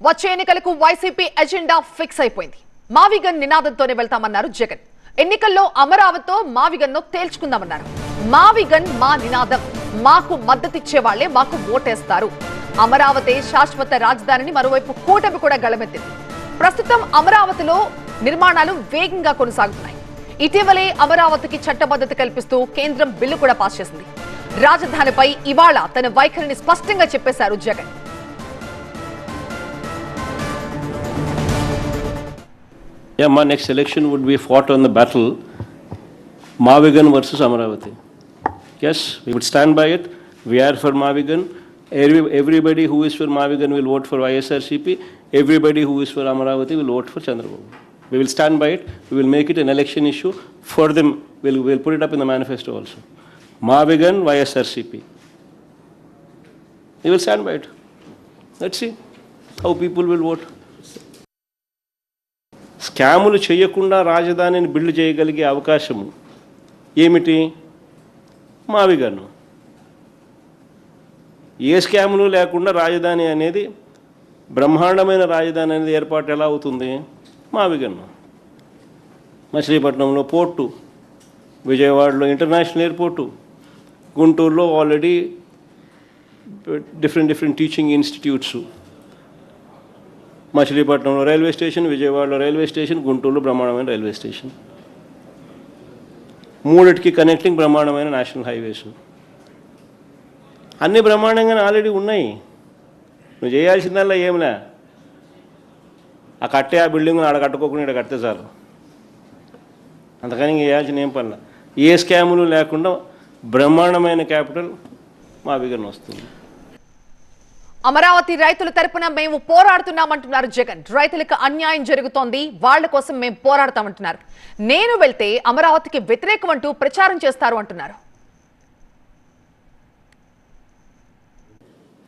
వచ్చే ఎన్నికలకు YCP agenda fix అయిపోయింది. మావిగన్ నినాదంతోనే వెళ్తామన్నారు జగన్. ఎన్నికల్లో అమరావతితో మావిగన్ను తేల్చుకుందామన్నారు. మావిగన్ మా నినాదం, మాకు మద్దతిచ్చే వాళ్లే మాకు ఓటేస్తారు. అమరావతి శాశ్వత రాజధానిని మరోవైపు కూటమి కూడా గళమెత్తింది. ప్రస్తుతం అమరావతిలో నిర్మాణాలు వేగంగా కొనసాగుతున్నాయి. ఇటీవలే అమరావతికి చట్టబద్ధత కల్పిస్తూ కేంద్రం బిల్లు కూడా పాస్ చేసింది. రాజధానిపై ఇవాళ తన వైఖరిని స్పష్టంగా చెప్పేశారు Jagan. Yeah, my next election would be fought on the battle Mavigan versus Amaravati. Yes, we would stand by it. We are for Mavigan. Everybody who is for Mavigan will vote for YSRCP. Everybody who is for Amaravati will vote for Chandrababu. We will stand by it. We will make it an election issue for them. We'll put it up in the manifesto also. Mavigan, YSRCP. We will stand by it. Let's see how people will vote. స్కాములు చేయకుండా రాజధానిని build చేయగలిగే అవకాశము ఏమిటి? మావిగన్. ఏ స్కాములు లేకుండా రాజధాని అనేది, బ్రహ్మాండమైన రాజధాని అనేది ఏర్పాటు ఎలా అవుతుంది? మావిగన్. మచిలీపట్నంలో పోర్టు, విజయవాడలో ఇంటర్నేషనల్ ఎయిర్పోర్టు, గుంటూరులో ఆల్రెడీ డిఫరెంట్ టీచింగ్ ఇన్స్టిట్యూట్స్, మచిలీపట్నంలో రైల్వే స్టేషన్, విజయవాడలో రైల్వే స్టేషన్, గుంటూరులో బ్రహ్మాండమైన రైల్వే స్టేషన్, మూడిటికి కనెక్టింగ్ బ్రహ్మాండమైన నేషనల్ హైవేస్. అన్నీ బ్రహ్మాండంగానే ఆల్రెడీ ఉన్నాయి. నువ్వు చేయాల్సిందల్లా ఏమిలే, ఆ బిల్డింగ్ ఆడ కట్టుకోకుండా ఇక్కడ కడితే చాలు. అంతకని చేయాల్సిన ఏం పనిలా. ఏ స్కాములు లేకుండా బ్రహ్మాండమైన క్యాపిటల్ మావిగన్ వస్తుంది. అమరావతి రైతుల తరపున మేము పోరాడుతున్నామంటున్నారు జగన్. రైతులకు అన్యాయం జరుగుతోంది, వాళ్ల కోసం మేము పోరాడతామంటున్నారు. నేను వెళ్తే అమరావతికి వ్యతిరేకం అంటూ ప్రచారం చేస్తారు అంటున్నారు.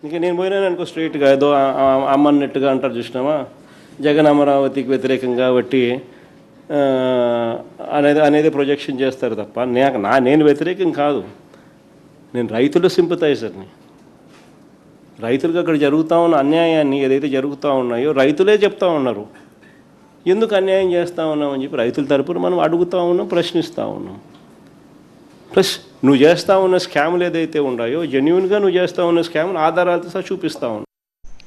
ఇంకా నేను పోయినాను అనుకో, స్ట్రైట్గా ఏదో అమ్మన్నట్టుగా అంటారు చూసినామా, జగన్ అమరావతికి వ్యతిరేకం కాబట్టి అనేది ప్రొజెక్షన్ చేస్తారు తప్ప నేను వ్యతిరేకం కాదు. నేను రైతుల సింపథైజర్ని. రైతులకు అక్కడ జరుగుతూ ఉన్న అన్యాయాన్ని ఏదైతే జరుగుతూ ఉన్నాయో రైతులే చెప్తా ఉన్నారు. ఎందుకు అన్యాయం చేస్తూ ఉన్నామని చెప్పి రైతుల తరపున మనం అడుగుతూ ఉన్నాం, ప్రశ్నిస్తూ ఉన్నాం. ప్లస్ నువ్వు చేస్తూ ఉన్న స్కాములు ఏదైతే ఉన్నాయో జెన్యున్గా నువ్వు చేస్తూ ఉన్న స్కాములు ఆధారాలతో సహా చూపిస్తూ ఉన్నాం.